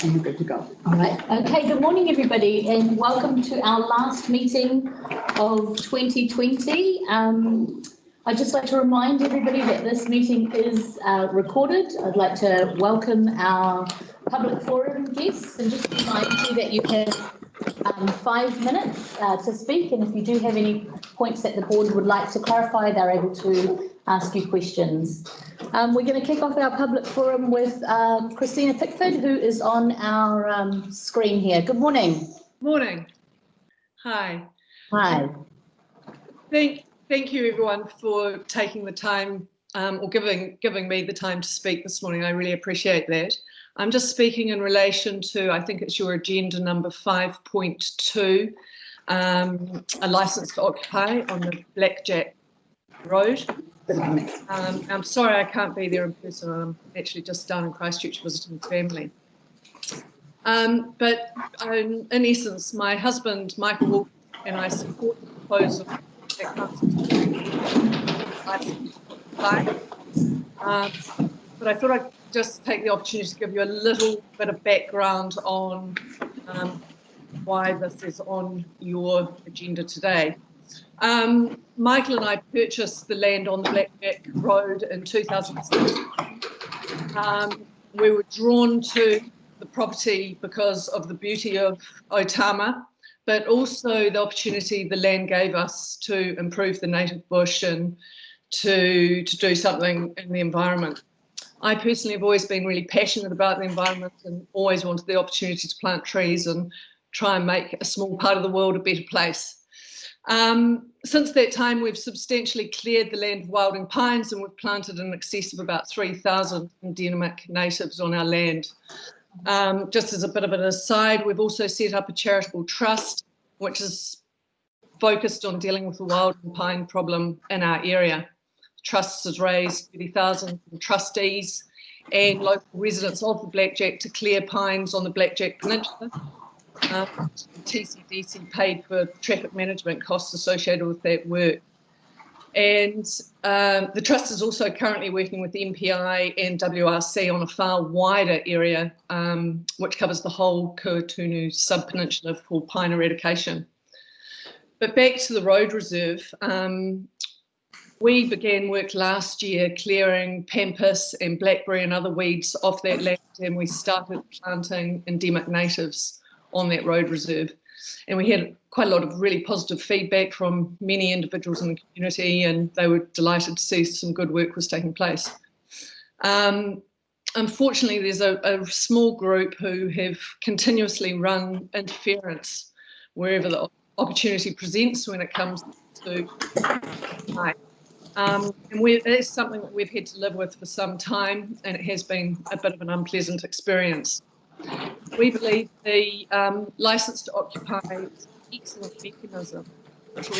And we're good to go. All right. Okay, good morning, everybody, and welcome to our last meeting of 2020. I'd just like to remind everybody that this meeting is recorded. I'd like to welcome our public forum guests and just remind you that you have 5 minutes to speak, and if you do have any points that the board would like to clarify, they're able to ask you questions. We're going to kick off our public forum with Christina Pickford, who is on our screen here. Good morning. Morning. Hi. Hi. Thank you everyone for taking the time or giving me the time to speak this morning. I really appreciate that. I'm just speaking in relation to, I think it's your agenda number 5.2, a licence to occupy on the Blackjack Road. I'm sorry I can't be there in person. I'm actually just down in Christchurch visiting family. But in essence, my husband, Michael Wolf, and I support the proposal that comes but I thought I'd just take the opportunity to give you a little bit of background on why this is on your agenda today. Michael and I purchased the land on the Blackjack Road in 2006. We were drawn to the property because of the beauty of Otama, but also the opportunity the land gave us to improve the native bush and to do something in the environment. I personally have always been really passionate about the environment and always wanted the opportunity to plant trees and try and make a small part of the world a better place. Since that time, we've substantially cleared the land of wilding pines and we've planted in excess of about 3,000 endemic natives on our land. Just as a bit of an aside, we've also set up a charitable trust which is focused on dealing with the wilding pine problem in our area. The trust has raised 30,000 from trustees and local residents of the Blackjack to clear pines on the Blackjack Peninsula. TCDC paid for traffic management costs associated with that work. And the Trust is also currently working with the MPI and WRC on a far wider area, which covers the whole Kuatunu sub-peninsula for pine eradication. But back to the road reserve, we began work last year clearing pampas and blackberry and other weeds off that land, and we started planting endemic natives on that road reserve. And we had quite a lot of really positive feedback from many individuals in the community, and they were delighted to see some good work was taking place. Unfortunately, there's a small group who have continuously run interference wherever the opportunity presents when it comes to and it's something that we've had to live with for some time, and it has been a bit of an unpleasant experience. We believe the licence to occupy is an excellent mechanism to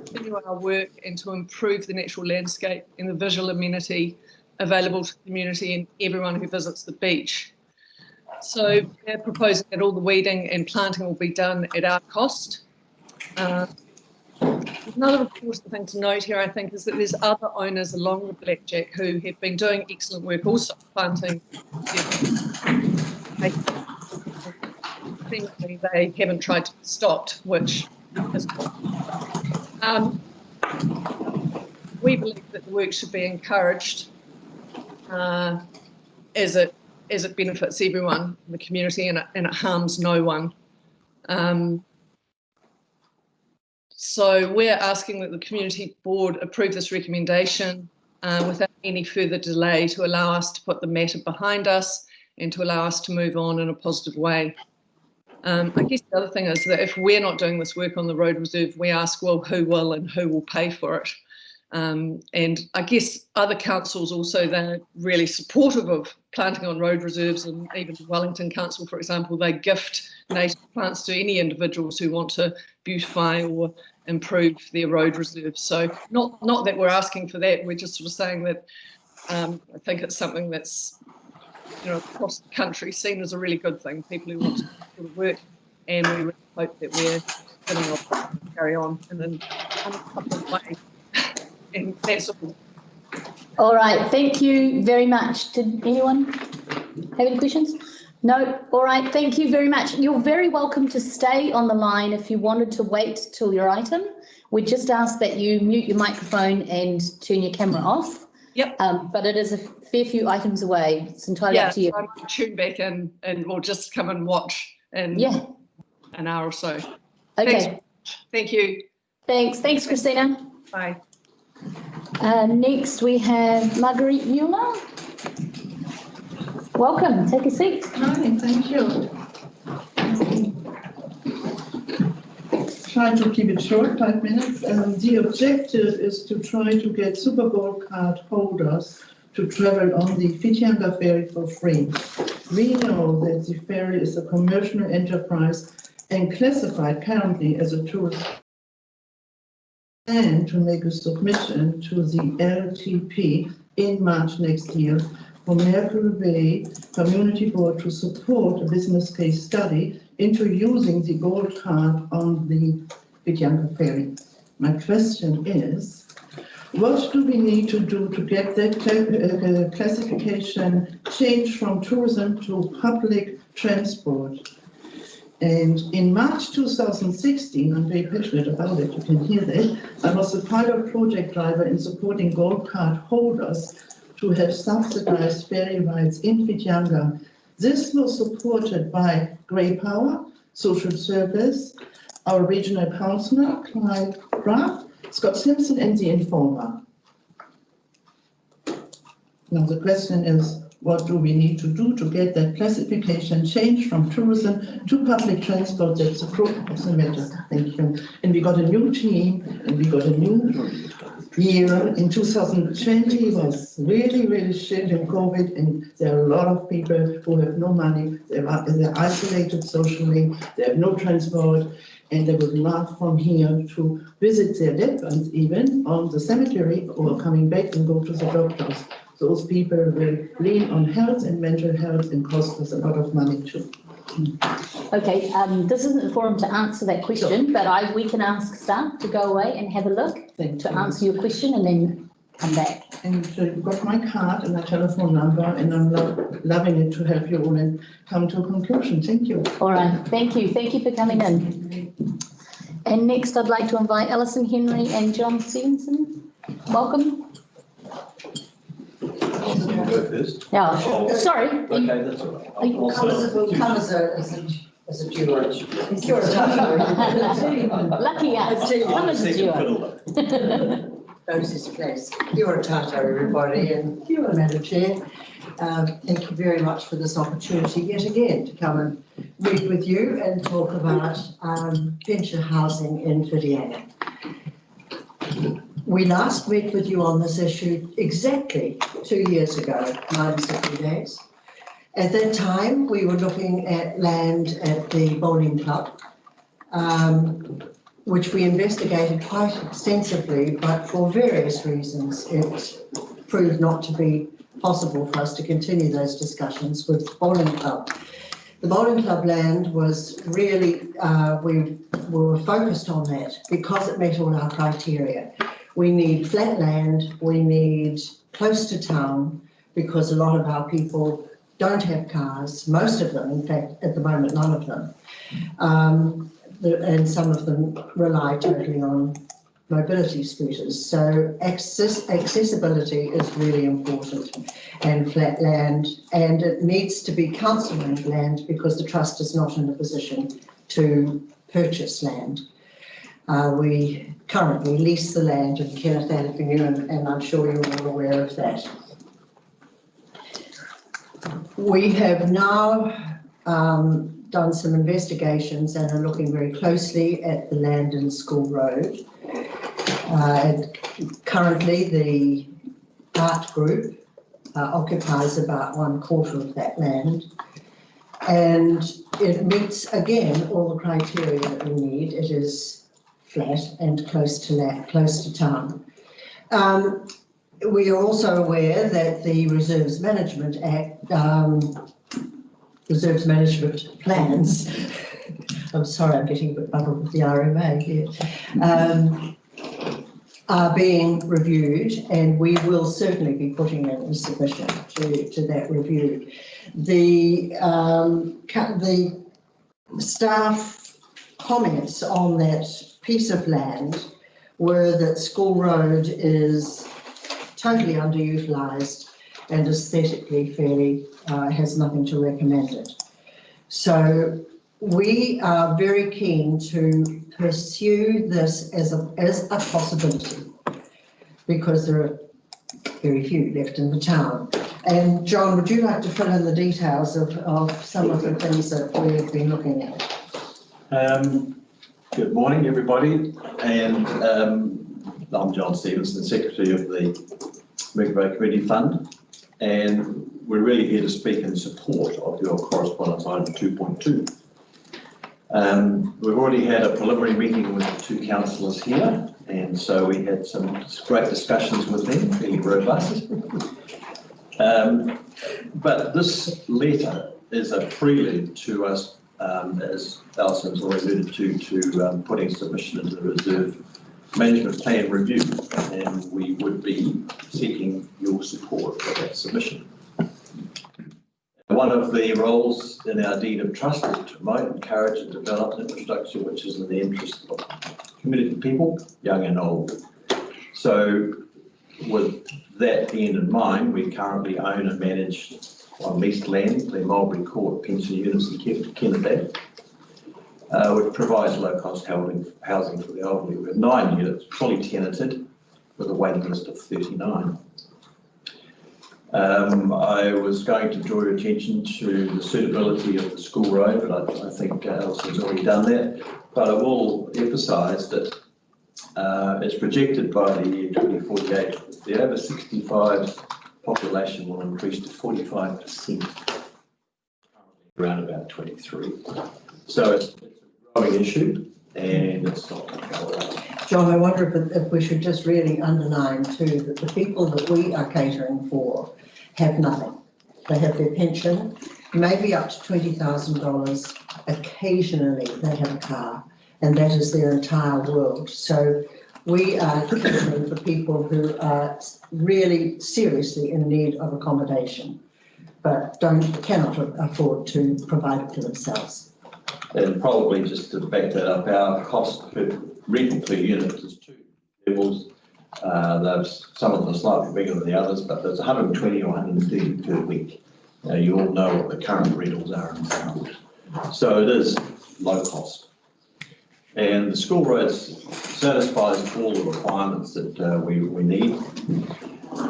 continue our work and to improve the natural landscape and the visual amenity available to the community and everyone who visits the beach. So we're proposing that all the weeding and planting will be done at our cost. Another important thing to note here, I think, is that there's other owners along the Blackjack who have been doing excellent work also planting. They haven't tried to be stopped, which is we believe that the work should be encouraged as it benefits everyone in the community and it harms no one. So we're asking that the community board approve this recommendation without any further delay to allow us to put the matter behind us and to allow us to move on in a positive way. I guess the other thing is that if we're not doing this work on the road reserve, we ask, well, who will and who will pay for it? And I guess other councils also, they're really supportive of planting on road reserves, and even Wellington Council, for example, they gift native plants to any individuals who want to beautify or improve their road reserves. So not that we're asking for that, we're just sort of saying that I think it's something that's, you know, across the country seen as a really good thing, people who want to sort of work, and we really hope that we're going to carry on in a couple of ways. And that's all. All right, thank you very much. Did anyone have any questions? No, all right, thank you very much. You're very welcome to stay on the line if you wanted to wait till your item. We just ask that you mute your microphone and turn your camera off. Yep. But it is a fair few items away. It's entirely up to you. So I might tune back in and we'll just come and watch in an hour or so. Okay. Thanks. Thank you. Thanks, Christina. Bye. Next we have Marguerite Mueller. Welcome, take a seat. Hi, thank you. Try to keep it short, 5 minutes. The objective is to try to get Super Gold card holders to travel on the Whitianga ferry for free. We know that the ferry is a commercial enterprise and classified currently as a tourist, and to make a submission to the LTP in March next year for Mercury Bay Community Board to support a business case study into using the gold card on the Whitianga ferry. My question is, what do we need to do to get that classification changed from tourism to public transport? And in March 2016, I'm very passionate about it, you can hear that, I was a pilot project driver in supporting gold card holders to have subsidized ferry rides in Whitianga. This was supported by Grey Power, Social Service, our regional councillor, Clive Graff, Scott Simpson, and the Informer. Now the question is, what do we need to do to get that classification changed from tourism to public transport? That's the crux of the matter. Thank you. And we got a new team, and we got a new year in 2020 was really shit in COVID, and there are a lot of people who have no money, they're isolated socially, they have no transport, and they would love from here to visit their dead ones even on the cemetery or coming back and go to the doctors. Those people will lean on health and mental health and cost us a lot of money too. Okay, this isn't the forum to answer that question, but we can ask staff to go away and have a look to answer your question and then come back. And you've got my card and my telephone number, and I'm loving it to help you all and come to a conclusion. Thank you. All right, thank you. Thank you for coming in. And next I'd like to invite Alison Henry and John Stevenson. Welcome. Yeah, sorry. Okay, that's all right. Will come as a duo. Lucky us, come as a duo. Rosie's place. Kia ora tātou, everybody, and kia ora, Madam Chair. Thank you very much for this opportunity yet again to come and meet with you and talk about venture housing in Whitianga. We last met with you on this issue exactly 2 years ago, 9 days. At that time, we were looking at land at the bowling club, which we investigated quite extensively, but for various reasons, it proved not to be possible for us to continue those discussions with the bowling club. The bowling club land was really, we were focused on that because it met all our criteria. We need flat land, we need close to town, because a lot of our people don't have cars, most of them, in fact, at the moment, none of them. And some of them rely totally on mobility scooters. So accessibility is really important, and flat land, and it needs to be council-owned land because the trust is not in a position to purchase land. We currently lease the land in Kenneth Avenue, and I'm sure you're all aware of that. We have now done some investigations and are looking very closely at the land in School Road. Currently, the art group occupies about 1/4 of that land, and it meets again all the criteria that we need. It is flat and close to town. We are also aware that the Reserves Management Act, Reserves Management Plans, I'm sorry, I'm getting a bit muddled with the RMA here, are being reviewed, and we will certainly be putting in a submission to that review. The staff comments on that piece of land were that School Road is totally underutilised and aesthetically fairly has nothing to recommend it. So we are very keen to pursue this as a possibility, because there are very few left in the town. And John, would you like to fill in the details of some of the things that we've been looking at? Good morning, everybody, and I'm John Stevenson, Secretary of the Mercury Community Fund, and we're really here to speak in support of your correspondence item 2.2. We've already had a preliminary meeting with the two councillors here, and so we had some great discussions with them, fairly robust. But this letter is a prelude to us, as Alison's already alluded to putting submission into the Reserve Management Plan review, and we would be seeking your support for that submission. One of the roles in our deed of trust is to promote, encourage and develop infrastructure which is in the interest of community people, young and old. So with that end in mind, we currently own and manage on leased land, the Mulberry Court pension units in Kennebad, which provides low-cost housing for the elderly. We have 9 units, fully tenanted, with a waiting list of 39. I was going to draw your attention to the suitability of the School Road, but I think Alison's already done that. But I will emphasise that it's projected by the year 2048 the over 65 population will increase to 45%, around about 23. So it's a growing issue, and it's not going to go away. John, I wonder if we should just really underline too that the people that we are catering for have nothing. They have their pension, maybe up to $20,000. Occasionally they have a car, and that is their entire world. So we are catering for people who are really seriously in need of accommodation, but cannot afford to provide it for themselves. And probably just to back that up, our cost per rental per unit is 2 levels. Some of them are slightly bigger than the others, but there's 120 or 130 per week. Now, you all know what the current rentals are in town. So it is low cost. And the School Roads satisfies all the requirements that we need.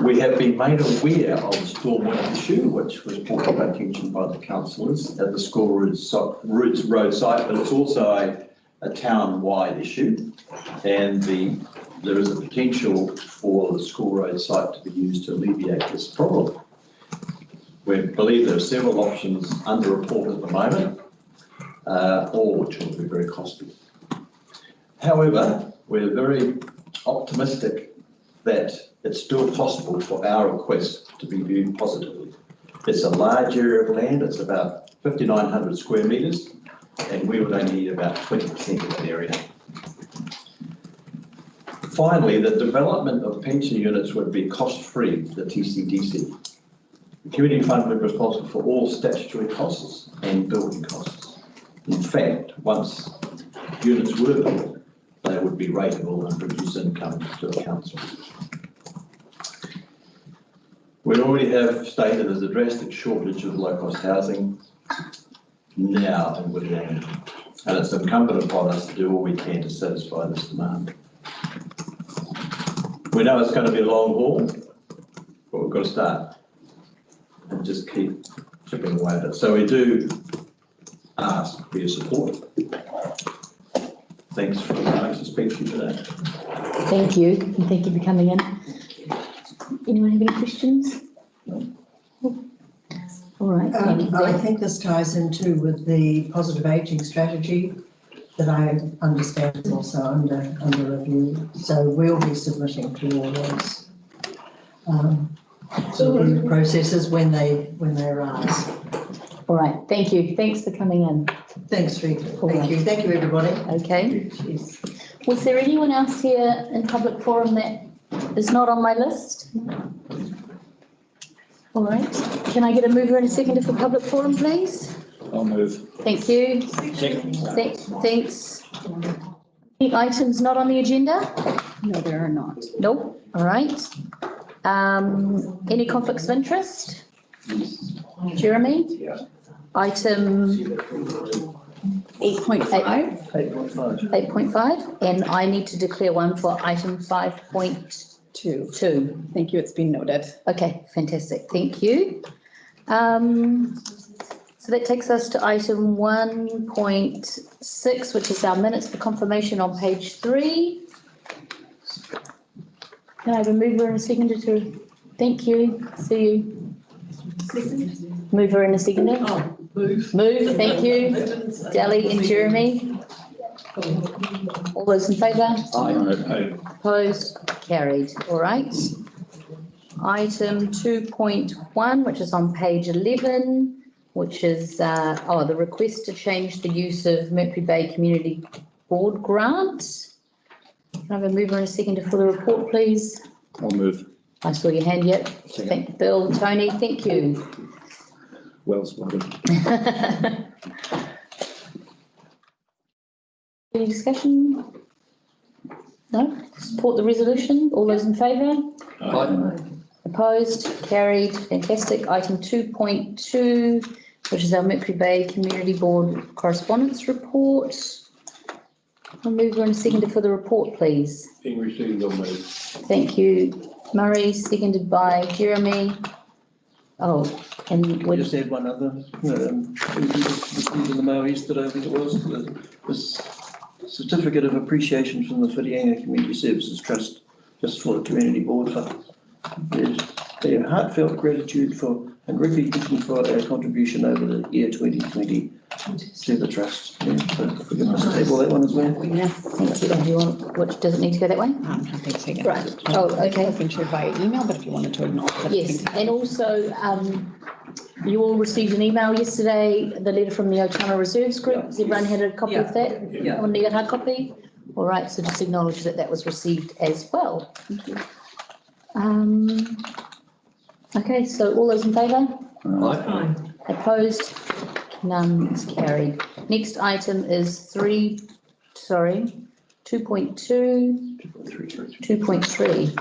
We have been made aware of the storm water issue, which was brought to our attention by the councillors at the School Road site, but it's also a town-wide issue, and there is a potential for the School Road site to be used to alleviate this problem. We believe there are several options under report at the moment, all which will be very costly. However, we're very optimistic that it's still possible for our request to be viewed positively. It's a large area of land, it's about 5,900 square metres, and we would only need about 20% of that area. Finally, the development of pension units would be cost-free to the TCDC. The Community Fund would be responsible for all statutory costs and building costs. In fact, once units were built, they would be rateable and produce income to the council. We already have stated there's a drastic shortage of low-cost housing now in Woodland, and it's incumbent upon us to do all we can to satisfy this demand. We know it's going to be a long haul, but we've got to start and just keep chipping away at it. So we do ask for your support. Thanks for allowing us to speak to you today. Thank you, and thank you for coming in. Anyone have any questions? All right. I think this ties into with the positive ageing strategy that I understand is also under review. So we'll be submitting to all those review processes when they arise. All right. Thank you. Thanks for coming in. Thanks, Rita. All right. Thank you. Thank you, everybody. Okay. Cheers. Was there anyone else here in public forum that is not on my list? All right, can I get a mover and a seconder for public forum, please? I'll move. Thank you. Second. Thanks. Any items not on the agenda? No, there are not. Nope, all right. Any conflicts of interest? Jeremy? Yeah. Item 8.5. 8.5, and I need to declare one for item 5.2. Thank you, it's been noted. Okay, fantastic, thank you. So that takes us to item 1.6, which is our minutes for confirmation on page 3. Can I have a mover and a seconder to, thank you, see you. Mover and a seconder? Oh, move. Move, thank you. Dally and Jeremy. All those in favour? Aye. Opposed? Carried. All right. Item 2.1, which is on page 11, which is, the request to change the use of Mercury Bay Community Board grant. Can I have a mover and a seconder for the report, please? I'll move. I saw your hand yet. Thank Bill, Tony, thank you. Well spotted. Any discussion? No? Support the resolution? All those in favour? Aye. Opposed? Carried. Fantastic. Item 2.2, which is our Mercury Bay Community Board correspondence report. I'll move on a seconder for the report, please. Being received, I'll move. Thank you, Murray, seconded by Jeremy. Oh, and We would, just had one other, we received in the mail yesterday, I think it was, this certificate of appreciation from the Whitianga Community Services Trust, just for the community board for their heartfelt gratitude for and recognition for our contribution over the year 2020 to the trust. Yeah, so if we can just table that one as well. Yeah, thank you. Do you want, what, does it need to go that way? I'm happy to take it. Right. Oh, okay. It's been shared via email, but if you wanted to acknowledge it. Yes, and also, you all received an email yesterday, the letter from the Otama Reserves Group. Has everyone had a copy of that? Yeah. Everyone need a hard copy? All right, so just acknowledge that that was received as well. Thank you. Okay, so all those in favour? Aye. Opposed? None, it's carried. Next item is 2.2. 2.3.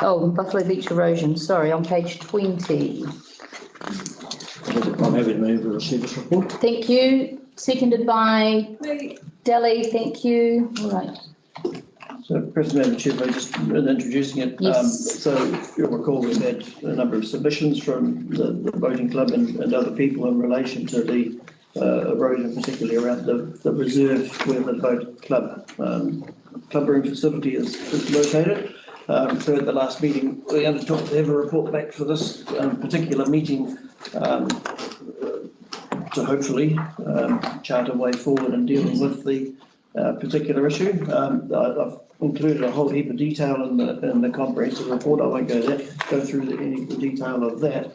Oh, Buffalo Beach erosion, sorry, on page 20. I'm happy to move the receiver's report. Thank you. Seconded by Delhi, thank you. All right. So, President Chair, just in introducing it, Yes. so you'll recall we've had a number of submissions from the boating club and other people in relation to the erosion, particularly around the reserve where the boat club room facility is located. So at the last meeting, we undertook to have a report back for this particular meeting to hopefully chart a way forward in dealing with the particular issue. I've included a whole heap of detail in the comprehensive report. I won't go through any of the detail of that.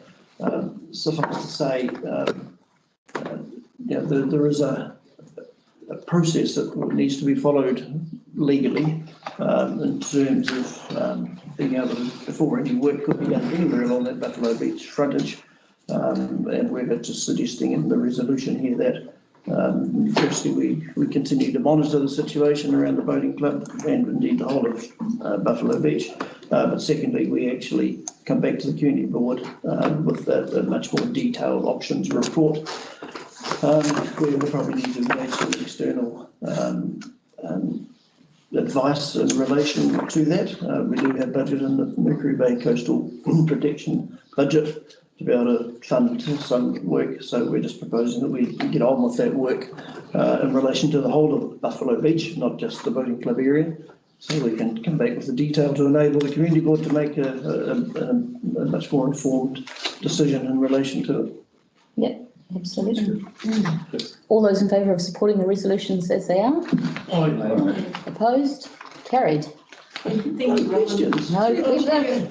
Suffice to say, there is a process that needs to be followed legally in terms of being able to, before any work could be done anywhere along that Buffalo Beach frontage. And we're just suggesting in the resolution here that firstly, we continue to monitor the situation around the boating club and indeed the whole of Buffalo Beach. But secondly, we actually come back to the community board with a much more detailed options report. We will probably need to engage some external advice in relation to that. We do have budget in the Mercury Bay Coastal Protection budget to be able to fund some work, so we're just proposing that we get on with that work in relation to the whole of Buffalo Beach, not just the boating club area, so we can come back with the detail to enable the community board to make a much more informed decision in relation to it. Yep, absolutely. All those in favour of supporting the resolutions as they are? Aye. Opposed? Carried. Thank you, Questions? No Through question.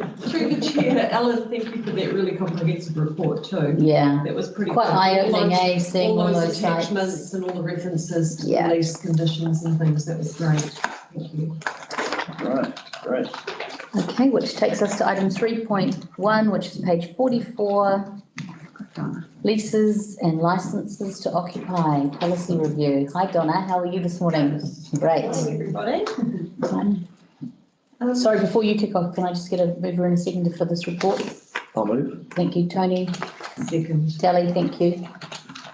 the chair, Ellen, thank you for that really comprehensive report too. Yeah, That was pretty. quite good. eye-opening, All seeing all those attachments sites. and all the references to Yeah. the lease conditions and things. That was great. Thank you. Right, great. Okay, which takes us to item 3.1, which is page 44. Leases and licenses to occupy, policy review. Hi Donna, how are you this morning? Great. Everybody. Sorry, before you kick off, can I just get a mover and a seconder for this report? I'll move. Thank you, Tony. Second. Sally, thank you.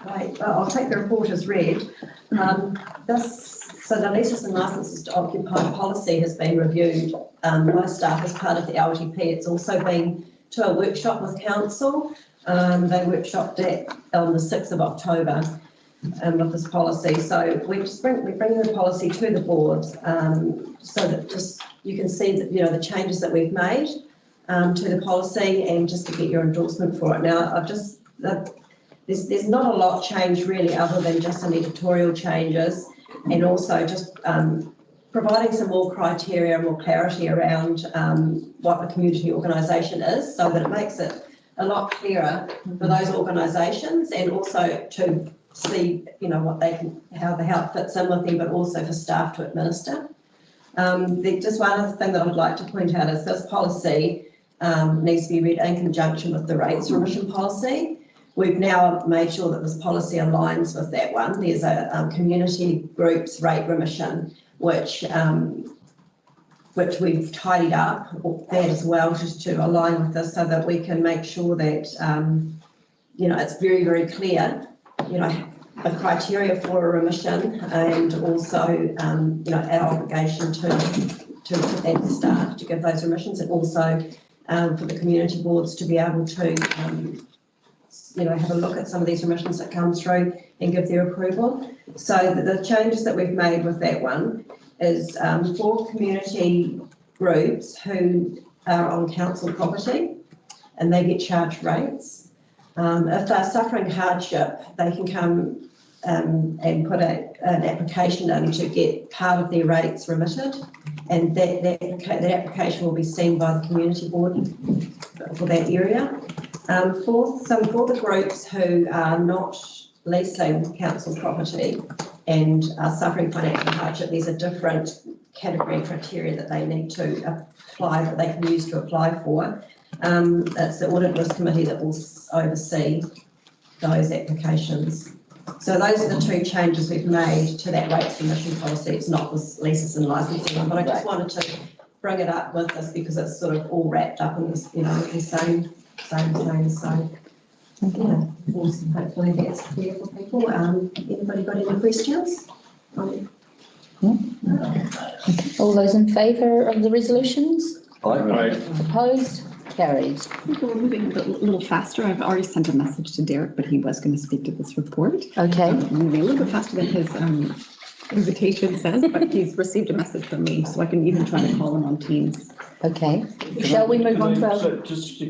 Right, I'll take the report as read. So the leases and licenses to occupy policy has been reviewed by staff as part of the LTP. It's also been to a workshop with council. They workshopped it on the 6th of October with this policy. So we're bringing the policy to the board so that just you can see that, you know, the changes that we've made to the policy and just to get your endorsement for it. Now, there's not a lot changed really other than just some editorial changes and also just providing some more criteria and more clarity around what a community organisation is so that it makes it a lot clearer for those organisations and also to see, you know, what they can, how it fits in with them, but also for staff to administer. Just one other thing that I'd like to point out is this policy needs to be read in conjunction with the rates remission policy. We've now made sure that this policy aligns with that one. There's a community groups rate remission, which we've tidied up that as well, just to align with this so that we can make sure that, you know, it's very, very clear, you know, the criteria for a remission and also, you know, our obligation to the staff to give those remissions and also for the community boards to be able to, you know, have a look at some of these remissions that come through and give their approval. So the changes that we've made with that one is for community groups who are on council property and they get charged rates. If they're suffering hardship, they can come and put an application in to get part of their rates remitted, and that application will be seen by the community board for that area. For the groups who are not leasing council property and are suffering financial hardship, there's a different category and criteria that they need to apply, that they can use to apply for. It's the Audit Risk Committee that will oversee those applications. So those are the two changes we've made to that rates remission policy. It's not this leases and licensing one, but I just wanted to bring it up with this because it's sort of all wrapped up in this, you know, the same thing. So yeah, hopefully that's clear for people. Anybody got any questions? All those in favour of the resolutions? Aye. Opposed? Carried. I think we're moving a little faster. I've already sent a message to Derek, but he was going to speak to this report. Okay. We're moving a little bit faster than his invitation says, but he's received a message from me, so I can even try to call him on Teams. Okay. Shall we move on to our... Sorry, just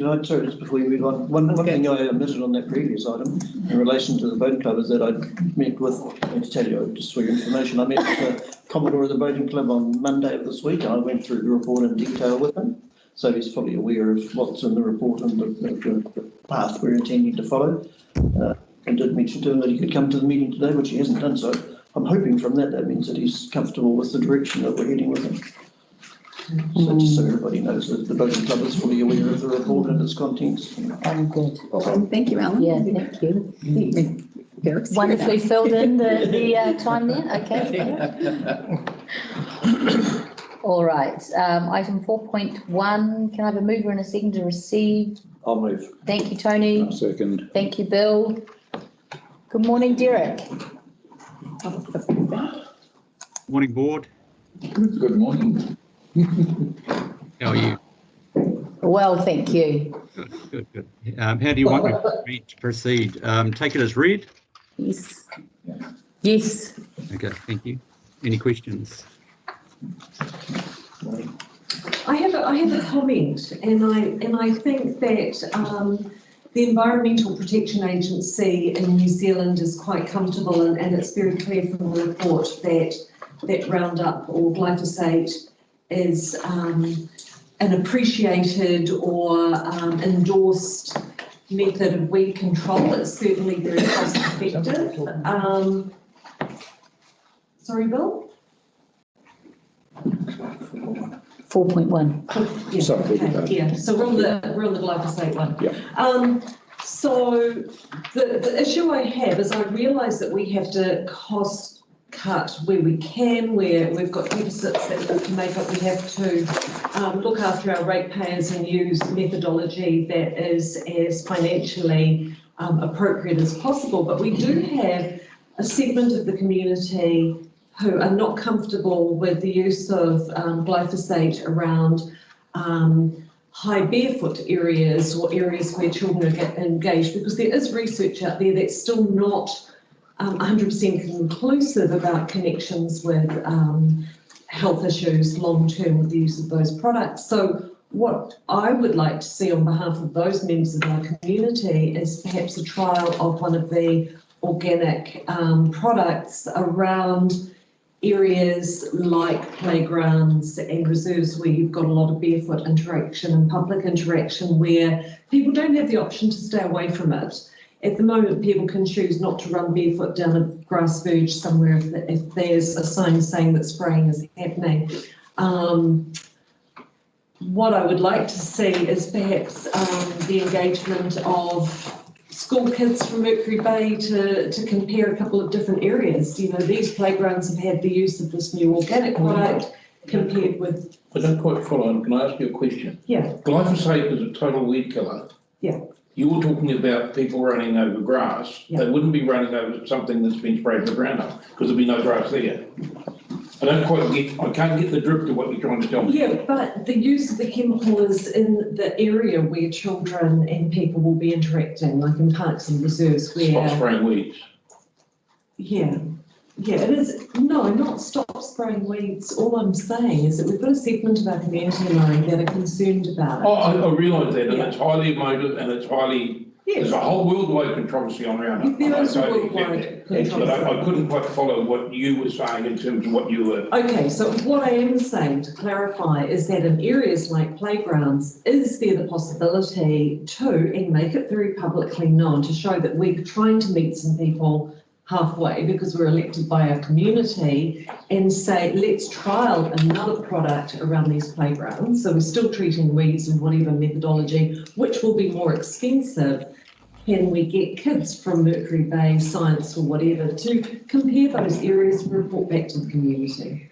before we move on, one thing I omitted on that previous item in relation to the boating club is that I met with, to tell you, just for your information, I met with the Commodore of the boating club on Monday of this week, and I went through the report in detail with him. So he's fully aware of what's in the report and the path we're intending to follow. I did mention to him that he could come to the meeting today, which he hasn't done, so I'm hoping from that means that he's comfortable with the direction that we're heading with him. So just so everybody knows that the boating club is fully aware of the report and its contents. Oh, good. Well, thank you, Alan. Yeah, thank you. Derek's Wonderfully filled in the time there. Okay. All right. Item 4.1. Can I have a mover and a second to receive? I'll move. Thank you, Tony. I'll second. Thank you, Bill. Good morning, Derek. Morning, board. Good morning. How are you? Well, thank you. Good. How do you want me to proceed? Take it as read? Yes. Yes. Okay, thank you. Any questions? I have a comment, and I think that the Environmental Protection Agency in New Zealand is quite comfortable, and it's very clear from the report that Roundup or glyphosate is an appreciated or endorsed method of weed control. It's certainly very cost effective. Sorry, Bill? 4.1. Yeah, Sorry, okay, yeah, so we're on the glyphosate one. Yeah. So the issue I have is I realise that we have to cost cut where we can, where we've got deficits that we can make up. We have to look after our ratepayers and use methodology that is as financially appropriate as possible. But we do have a segment of the community who are not comfortable with the use of glyphosate around high barefoot areas or areas where children are engaged, because there is research out there that's still not 100% conclusive about connections with health issues long-term with the use of those products. So what I would like to see on behalf of those members of our community is perhaps a trial of one of the organic products around areas like playgrounds and reserves where you've got a lot of barefoot interaction and public interaction, where people don't have the option to stay away from it. At the moment, people can choose not to run barefoot down a grass verge somewhere if there's a sign saying that spraying is happening. What I would like to see is perhaps the engagement of school kids from Mercury Bay to compare a couple of different areas. You know, these playgrounds have had the use of this new organic product compared with... I don't quite follow. Can I ask you a question? Yeah. Glyphosate is a total weed killer. Yeah. You're talking about people running over grass. Yeah. They wouldn't be running over something that's been sprayed with Roundup because there'd be no grass there. I can't get the drift of what you're trying to tell me. Yeah, but the use of the chemical is in the area where children and people will be interacting, like in parks and reserves where... Stop spraying weeds. Yeah, it is. No, not stop spraying weeds. All I'm saying is that we've got a segment of our community, Laurie, that are concerned about it. Oh, I realise that, and Yeah. it's highly emotive, and it's highly... Yes. There's a whole worldwide controversy on Roundup. There is a I totally worldwide get that. But controversy. I couldn't quite follow what you were saying in terms of what you were... Okay, so what I am saying, to clarify, is that in areas like playgrounds, is there the possibility to, and make it very publicly known, to show that we're trying to meet some people halfway because we're elected by our community, and say, let's trial another product around these playgrounds. So we're still treating weeds in whatever methodology, which will be more expensive. Can we get kids from Mercury Bay, Science or whatever to compare those areas and report back to the community?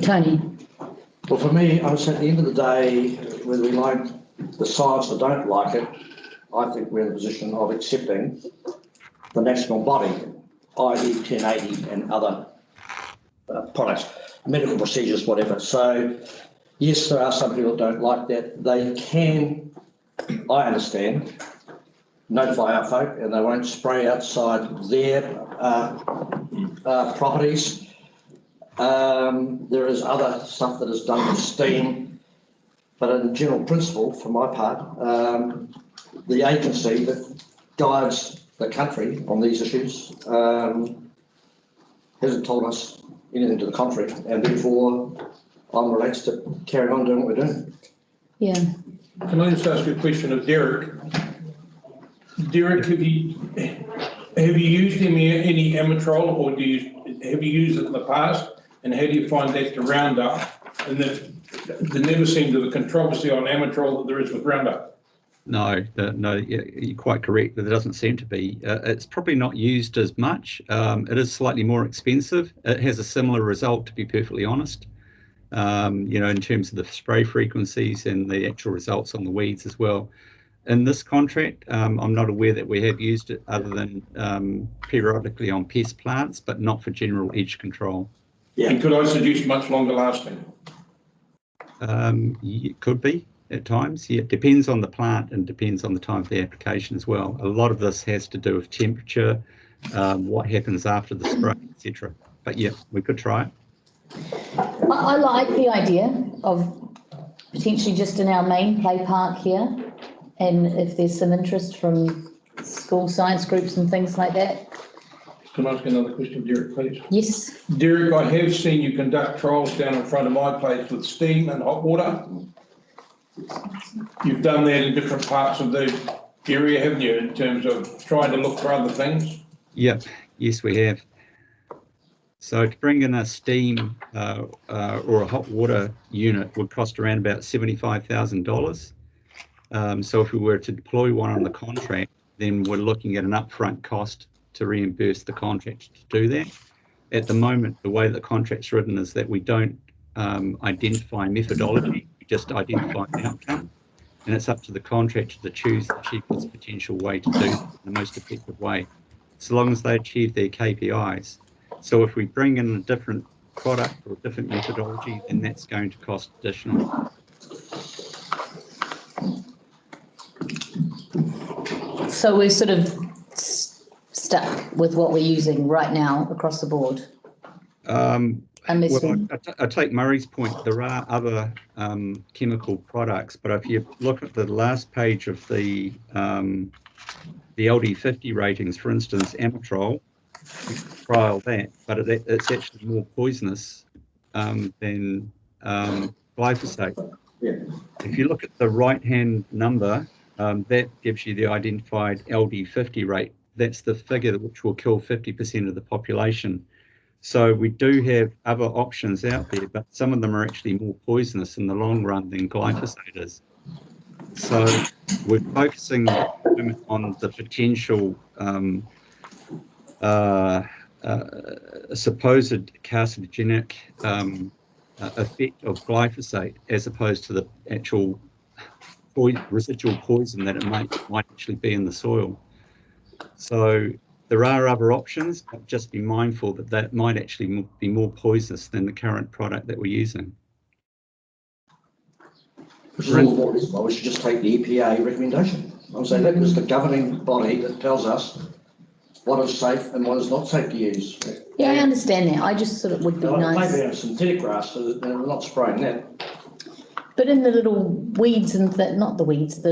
Tony. Well, for me, I was at the end of the day, whether we like the science or don't like it, I think we're in the position of accepting the national body, i.e. 1080 and other products, medical procedures, whatever. So, yes, there are some people that don't like that. They can, I understand, notify our folk and they won't spray outside their properties. There is other stuff that is done with steam, but in general principle, for my part, the agency that guides the country on these issues hasn't told us anything to the contrary, and therefore I'm relaxed to carry on doing what we're doing. Yeah. Can I just ask a question of Derek? Derek, have you used any Amatrol, or have you used it in the past? And how do you find that to Roundup? And there never seemed to be the controversy on Amatrol that there is with Roundup. No, you're quite correct. There doesn't seem to be. It's probably not used as much. It is slightly more expensive. It has a similar result, to be perfectly honest. In terms of the spray frequencies and the actual results on the weeds as well. In this contract, I'm not aware that we have used it other than periodically on pest plants, but not for general edge control. Yeah. And could I suggest much longer lasting? It could be at times. Yeah, it depends on the plant and depends on the time of the application as well. A lot of this has to do with temperature, what happens after the spray, etc. But yeah, we could try it. I like the idea of potentially just in our main play park here, and if there's some interest from school science groups and things like that, Can I ask another question, Derek, please? Yes. Derek, I have seen you conduct trials down in front of my place with steam and hot water. You've done that in different parts of the area, haven't you, in terms of trying to look for other things? Yep, yes, we have. So to bring in a steam or a hot water unit would cost around about $75,000. So if we were to deploy one on the contract, then we're looking at an upfront cost to reimburse the contractor to do that. At the moment, the way the contract's written is that we don't identify methodology, we just identify the outcome. And it's up to the contractor to choose the cheapest potential way to do it in the most effective way, so long as they achieve their KPIs. So if we bring in a different product or a different methodology, then that's going to cost additional. So we're sort of stuck with what we're using right now across the board. Well, I take Murray's point. There are other chemical products, but if you look at the last page of the LD50 ratings, for instance, Amitrol, we trial that, but it's actually more poisonous than glyphosate. Yeah. If you look at the right-hand number, that gives you the identified LD50 rate. That's the figure which will kill 50% of the population. So we do have other options out there, but some of them are actually more poisonous in the long run than glyphosate is. So we're focusing on the potential supposed carcinogenic effect of glyphosate, as opposed to the actual residual poison that it might actually be in the soil. So there are other options, but just be mindful that that might actually be more poisonous than the current product that we're using. Which is all more reasonable. We should just take the EPA recommendation. I'll say that was the governing body that tells us what is safe and what is not safe to use. Yeah, I understand that. I just thought it would be nice. Maybe have synthetic grass, so that we're not spraying that. But in the little weeds and not the weeds,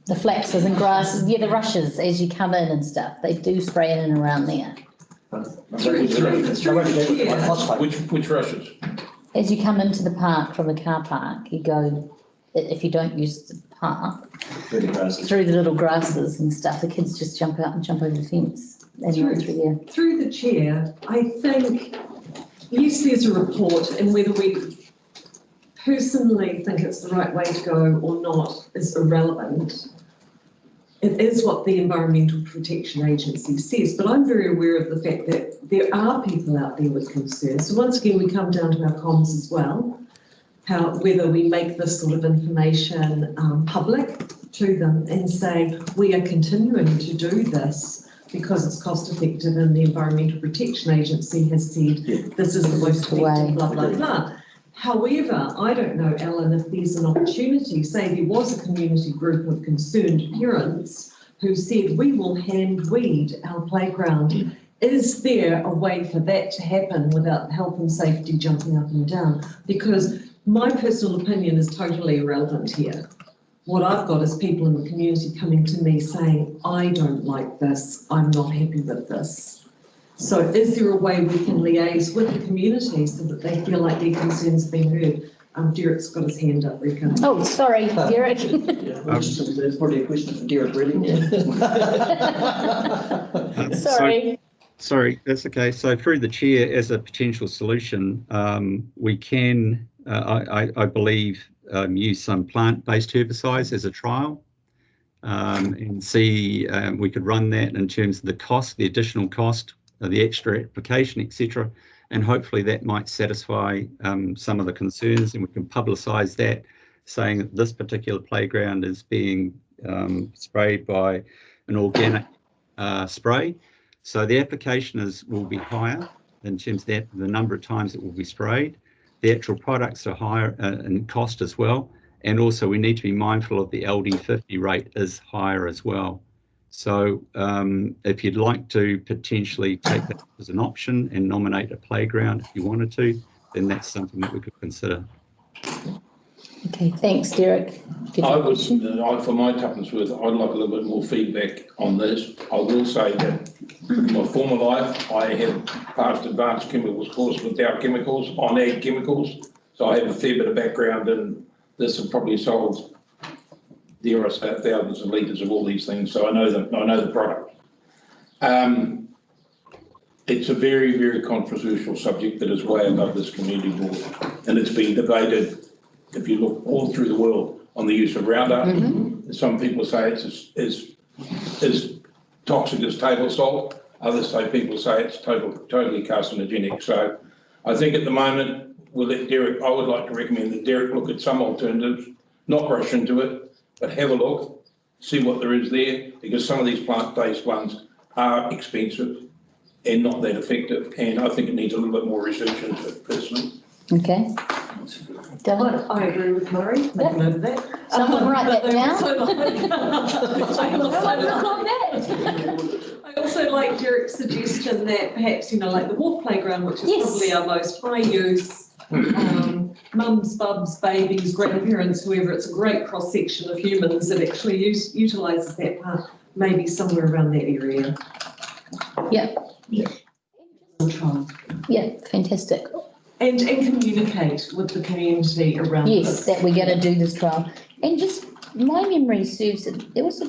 the flaxes and grasses, yeah, the rushes as you come in and stuff, they do spray in and around there. Which rushes? As you come into the park from the car park, you go, if you don't use the park, through the little grasses and stuff, the kids just jump out and jump over the fence. Through the chair, I think, yes, there's a report, and whether we personally think it's the right way to go or not is irrelevant. It is what the Environmental Protection Agency says, but I'm very aware of the fact that there are people out there with concerns. So once again, we come down to our comms as well, whether we make this sort of information public to them and say, we are continuing to do this because it's cost effective and the Environmental Protection Agency has said this is the most effective, blah, blah, blah. However, I don't know, Alan, if there's an opportunity, say there was a community group of concerned parents who said, we will hand weed our playground. Is there a way for that to happen without health and safety jumping up and down? Because my personal opinion is totally irrelevant here. What I've got is people in the community coming to me saying, I don't like this, I'm not happy with this. So is there a way we can liaise with the community so that they feel like their concerns have been heard? Derek's got his hand up, Rika. Oh, sorry, Derek. There's probably a question for Derek, really. Sorry. That's okay. So through the chair, as a potential solution, we can, I believe, use some plant-based herbicides as a trial and see, we could run that in terms of the cost, the additional cost, the extra application, etc. And hopefully that might satisfy some of the concerns, and we can publicise that, saying that this particular playground is being sprayed by an organic spray. So the application will be higher in terms of the number of times it will be sprayed. The actual products are higher in cost as well. And also we need to be mindful of the LD50 rate is higher as well. So if you'd like to potentially take that as an option and nominate a playground if you wanted to, then that's something that we could consider. Okay, thanks, Derek. Did you I have a would, question? for my tuppence worth, I'd like a little bit more feedback on this. I will say that in my former life, I have passed advanced chemicals course with Dow Chemicals on ag chemicals. So I have a fair bit of background in this and probably sold, dare I say, thousands of litres of all these things. So I know the product. It's a very, very controversial subject that is way above this community board. And it's been debated, if you look all through the world, on the use of Roundup. Some people say it's as toxic as table salt. Others people say it's totally carcinogenic. So I think at the moment, we'll let Derek, I would like to recommend that Derek look at some alternatives, not rush into it, but have a look, see what there is there, because some of these plant-based ones are expensive and not that effective. And I think it needs a little bit more research into it personally. Okay. Done. I agree with Murray, make a note of that. Someone write that But down. I also like Derek's suggestion that perhaps, like the Wharf Playground, which is Yes. probably our most high use, mums, bubs, babies, grandparents, whoever, it's a great cross section of humans that actually utilises that park, maybe somewhere around that area. Yeah. Try. Yeah, fantastic. And communicate with the community around Yes, this. that we're going to do this trial. And just my memory serves that there was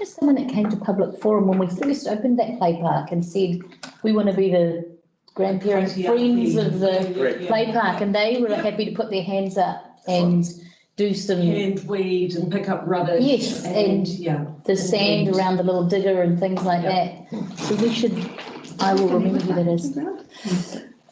someone that came to public forum when we first opened that play park and said, we want to be the grandparents, friends of the play park, and they were happy to put their hands up and do some hand weed and pick up rubbish. Yes, and the sand around the little digger and things like that. So we should, I will remember who that is.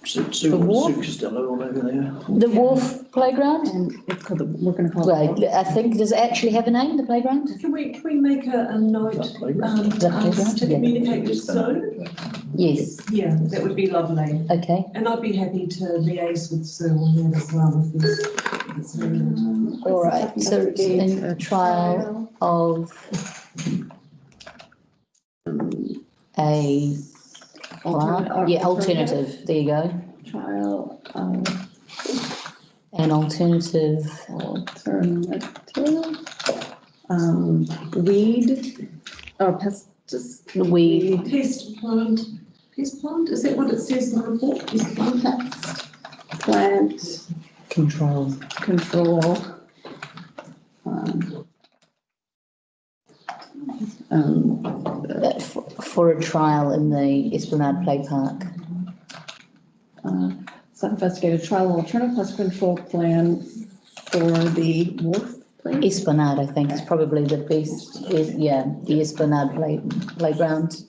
Sue Costello, or over there. The Wharf Playground? And it's called we're going to call Well, I think, does it actually have a name, the playground? Can we make a note to communicate with Sue? Yes. Yeah, that would be lovely. Okay. And I'd be happy to liaise with Sue on that as well if it's needed. All right, so it's in a trial of a alternative, there you go. Trial of An alternative. Weed, or Weed. Pest plant, is that what it says in the report? Pest plant? Plant Control. For a trial in the Esplanade Play Park. Site investigated trial alternative pest control plan for the Wharf Playground. Esplanade, I think, is probably the best, the Esplanade Playground.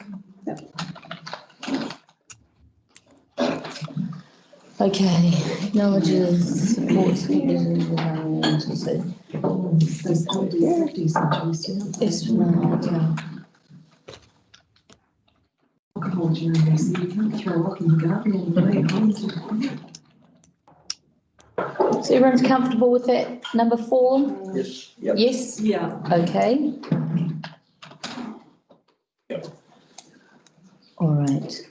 Yep. Okay, acknowledges, supports. Those old fifties and Esplanade. alcohol during this, you can't throw a rock in the garden all the way home. So everyone's comfortable with that, number 4? Yes. Yep. Yes? Yeah. Okay. Yep. All right.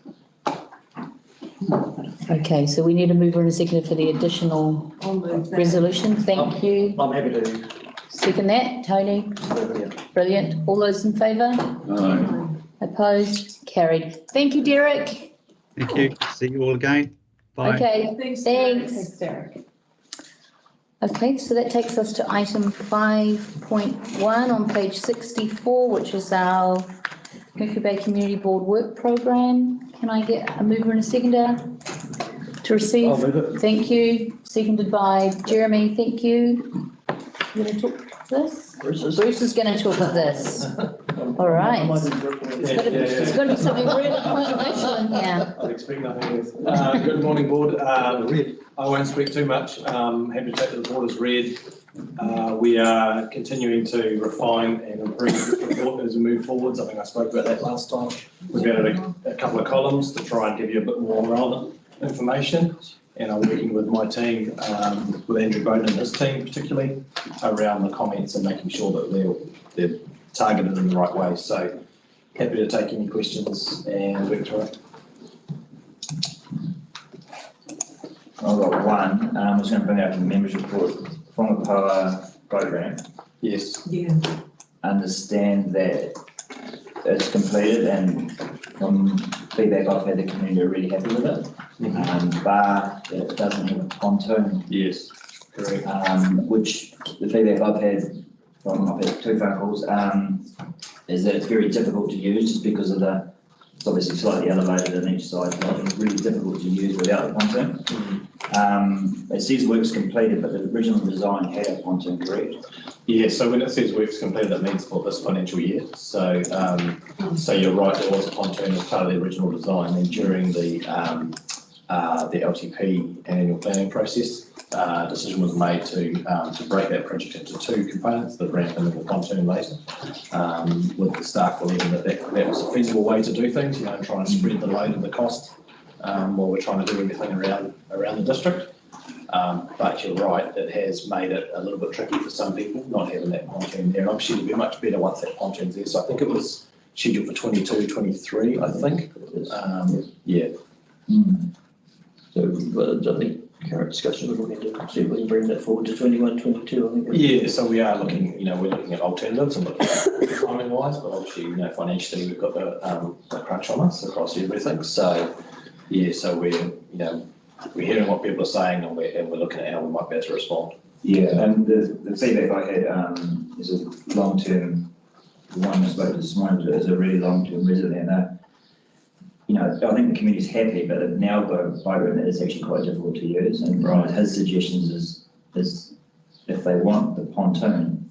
Okay, so we need a mover and a seconder for the additional I'll move that. resolution. Thank you. I'm happy to. Second that, Tony? Brilliant. All those in favour? Opposed? Carried. Thank you, Derek. Thank you. See you all again. Bye. Okay, Thanks. thanks. Derek. Okay, so that takes us to item 5.1 on page 64, which is our Mercury Bay Community Board Work Programme. Can I get a mover and a seconder to receive? I'll move it. Thank you. Seconded by Jeremy. Thank you. You going to talk to this? Bruce is going to talk to this. All right. It's got to be something really controversial in here. I'd expect nothing less. Good morning, board. I won't speak too much. Happy to take the report as read. We are continuing to refine and improve the report as we move forwards. I think I spoke about that last time. We've added a couple of columns to try and give you a bit more relevant information. And I'm working with my team, with Andrew Bowden and his team particularly, around the comments and making sure that they're targeted in the right way. So happy to take any questions and work through it. I've got one. I was going to bring out the members report from a power program, Yes. Yeah. understand that it's completed, and from feedback I've had, the community are really happy with it. Bar it doesn't have a pontoon. Yes, correct. Which the feedback I've had I've had 2 phone calls, is that it's very difficult to use just because of it's obviously slightly elevated on each side, so I think it's really difficult to use without the pontoon. It says works completed, but the original design had a pontoon, correct? Yeah, so when it says works completed, it means for this financial year. So, so you're right, there was a pontoon as part of the original design, and during the LTP annual planning process, decision was made to break that project into 2 components, the ramp and the pontoon later, with the staff believing that was a feasible way to do things, and try and spread the load and the cost while we're trying to do everything around the district. But you're right, it has made it a little bit tricky for some people not having that pontoon there. And obviously it'll be much better once that pontoon's there. So I think it was scheduled for 22, 23, I think. Yeah. So I think current discussion, we're looking to see if we can bring that forward to 21, 22, I think. Yeah, so we are looking, we're looking at alternatives and looking at timing wise, but obviously, financially we've got the crunch on us across everything. So yeah, so we're hearing what people are saying, and we're looking at how we might be able to respond. Yeah, and the feedback I had is a long-term, the one I spoke to this morning is a really long-term resident. I think the community's happy, but they've now got a boat that is actually quite difficult to use. And his suggestions is if they want the pontoon,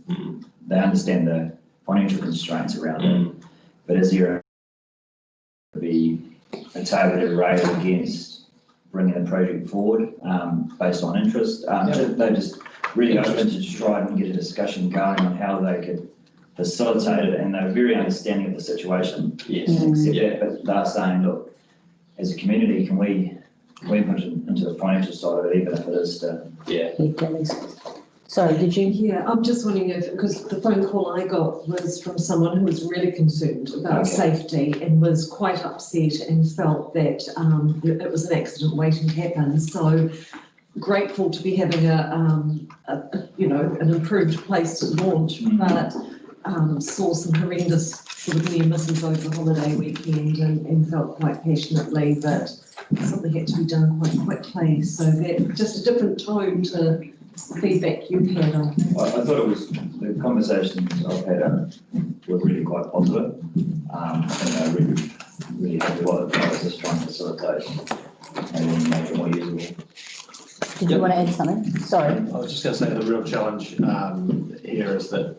they understand the financial constraints around it, but is there be a targeted rate against bringing the project forward based on interest? They're just really open to try and get a discussion going on how they could facilitate it, and they're very understanding of the situation. Yes. And accept that, but they're saying, look, as a community, can we put it into the financial side of it, even if it is to, Sorry, did you? Yeah, I'm just wondering because the phone call I got was from someone who was really concerned about safety and was quite upset and felt that it was an accident waiting to happen. So grateful to be having an improved place to launch, but saw some horrendous sort of near misses over the holiday weekend and felt quite passionately that something had to be done quite quickly. So that just a different tone to feedback you've had. I thought it was, the conversations I've had were really quite positive. Really happy what I was just trying to facilitate and then make it more usable. Did you want to add something? Sorry. I was just going to say the real challenge here is that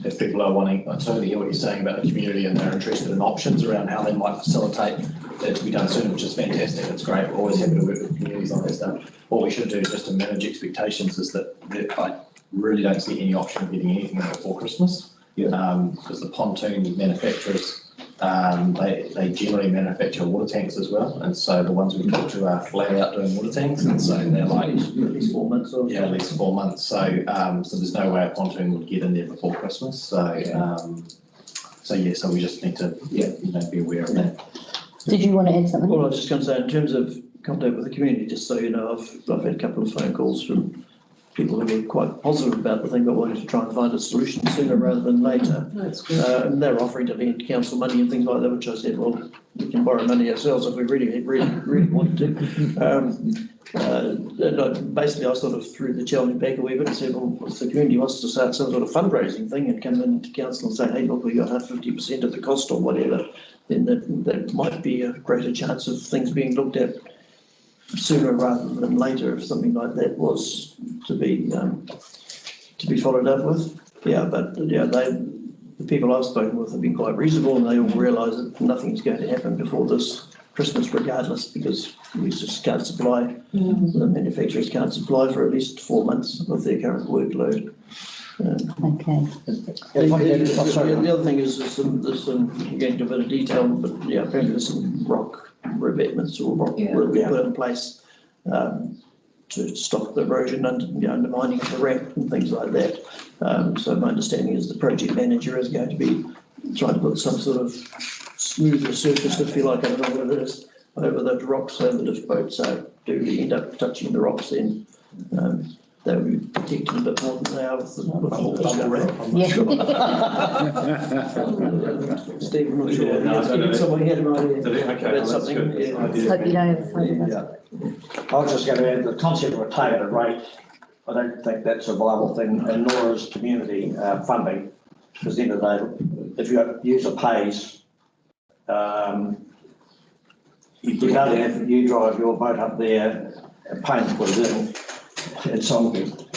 if people are wanting, I totally hear what you're saying about the community and they're interested in options around how they might facilitate that to be done sooner, which is fantastic. It's great. We're always happy to work with communities on that stuff. What we should do just to manage expectations is that I really don't see any option of getting anything before Christmas. Because the pontoon manufacturers, they generally manufacture water tanks as well, and so the ones we've talked to are flat out doing water tanks, and so they're like at least 4 months. Yeah, at least 4 months. So so there's no way a pontoon would get in there before Christmas. So so we just need to be aware of that. Did you want to add something? Well, I was just going to say, in terms of contact with the community, just so you know, I've had a couple of phone calls from people who were quite positive about the thing, but wanting to try and find a solution sooner rather than later. That's good. And they're offering to lend council money and things like that, which I said, well, we can borrow money ourselves if we really want to. Basically, I sort of threw the challenge back a wee bit and said, well, if the community wants to start some sort of fundraising thing and come into council and say, hey, look, we got 50% of the cost or whatever, then that might be a greater chance of things being looked at sooner rather than later if something like that was to be followed up with. The people I've spoken with have been quite reasonable, and they all realise that nothing's going to happen before this Christmas regardless, because we just can't supply, the manufacturers can't supply for at least 4 months with their current workload. Okay. The other thing is there's some getting into a bit of detail, but apparently there's some rock revetments or rock will be put in place to stop the erosion and undermining of the ramp and things like that. So my understanding is the project manager is going to be trying to put some sort of smoother surface, if you like, I don't know what it is, over those rocks, so that if boats do end up touching the rocks, then they'll be protected a bit more than they are with the Bubble wrap, I'm not Yeah. sure. Steve, I'm not sure. Yeah, no, I don't know. Someone had an idea. Okay, About well, that's something, good. yeah. Hope you don't have a phone with us. I was just going to add the concept of a targeted rate. I don't think that's a viable thing, and nor is community funding. Because at the end of the day, if your user pays, you don't have, you drive your boat up there and paying to put it in. And so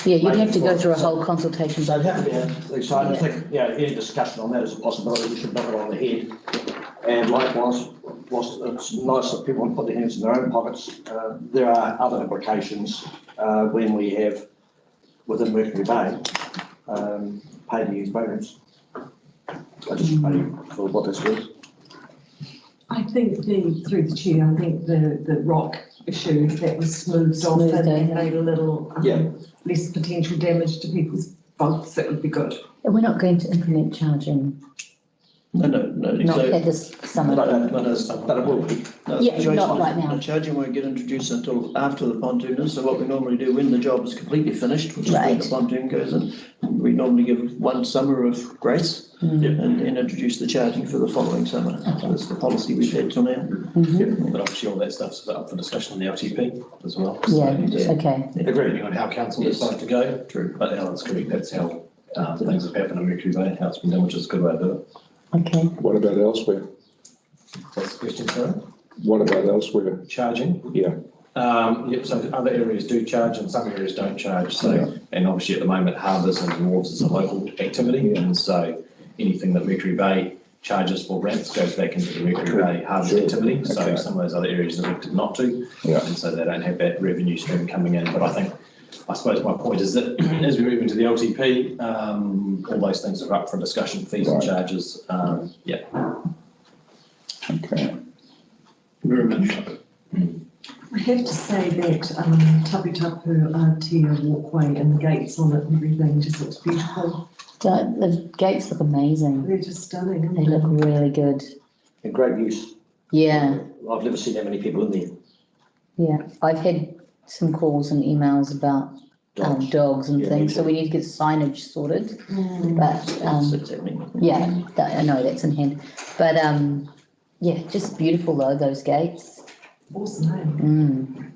Yeah, you'd have to go through a whole consultation. so it'd have to be, so I think, yeah, any discussion on that is a possibility. We should knock it on the head. And likewise, whilst it's nice that people want to put their hands in their own pockets, there are other implications when we have within Mercury Bay pay to use programs. I just pay for what that's worth. I think through the chair, I think the rock issue that was smoothed off Smoothed and over. made a little Yeah. less potential damage to people's boats, that would be good. And we're not going to implement charging, No, not exactly. at this summer. But it will be. No, Yeah, the not choice- right now. The charging won't get introduced until after the pontoon is, so what we normally do when the job is completely finished, which is when the Right. pontoon goes in, we normally give one summer of grace and introduce the charging for the following summer. That's the policy we've had till now. But obviously all that stuff's up for discussion in the LTP as well. So, Yeah, okay. depending on how council Yes. decide to go. True. But Alan's correct, that's how things have happened in Mercury Bay, how it's been done, which is a good way to do it. Okay. What about elsewhere? That's the question, sorry. What about elsewhere? Charging? Yeah. Yep, so other areas do charge and some areas don't charge, so, Yeah. and obviously at the moment harbours and wharves is a local activity, and so anything that Mercury Bay charges for ramps goes back into the Mercury Bay harbours Sure. activity, so Okay. some of those other areas are elected not to, Yeah. and so they don't have that revenue stream coming in, but I suppose my point is that as we move into the LTP, all those things are up for discussion, fees and Right. charges, yeah. Okay. Very much. I have to say that Tapu Tapu Aotea walkway and the gates on it and everything just looks beautiful. The gates look amazing. They're just stunning, aren't They look really good. And great use. Yeah, I've never seen that many people in there. yeah. I've had some calls and emails about dogs and Yeah, things, me so too. we need to get signage sorted. Mm. But, That's happening. yeah, I know that's in hand. But, yeah, just beautiful though, those gates. Awesome, eh? Mm.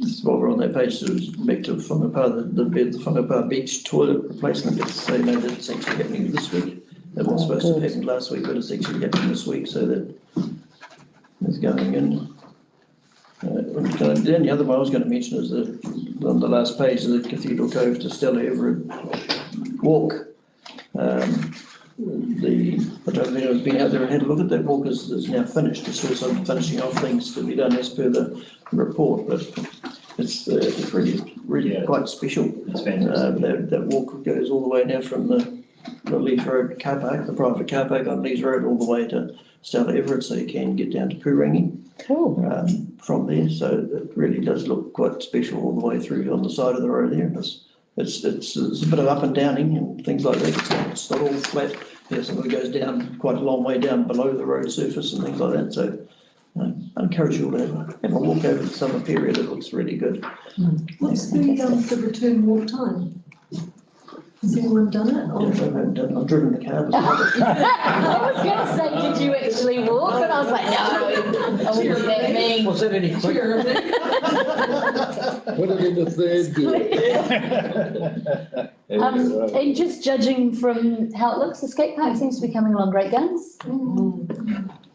Just while we're on that page, so it's back to Whangapā, the Whangapā beach toilet replacement, it's saying that it's actually happening this week. That was supposed to have happened last week, but it's actually happening this week, so that is going in. Then the other one I was going to mention is on the last page, the Cathedral Cove to Stella Everett walk. I don't think I've been out there and had a look at that walk, is now finished. There's still some finishing off things to be done as per the report, but it's really quite special. It's fantastic. That walk goes all the way now from the Lees Road car park, the private car park on Lees Road, all the way to Stella Everett, so you can get down to Poorangi from there. So it really does look quite special all the way through on the side of the road there. It's a bit of up and downing and things like that. It's not all flat. Yeah, some of it goes down quite a long way down below the road surface and things like that. So I encourage you all to have a walk over the summer period. It looks really good. What's the return walk time? Has anyone done it? Yeah, I've driven the car. I was going to say, did you actually walk? And I was like, no, I wouldn't do that mean. Was that any quicker? Put it in the third gear. And just judging from how it looks, the skate park seems to be coming along great guns.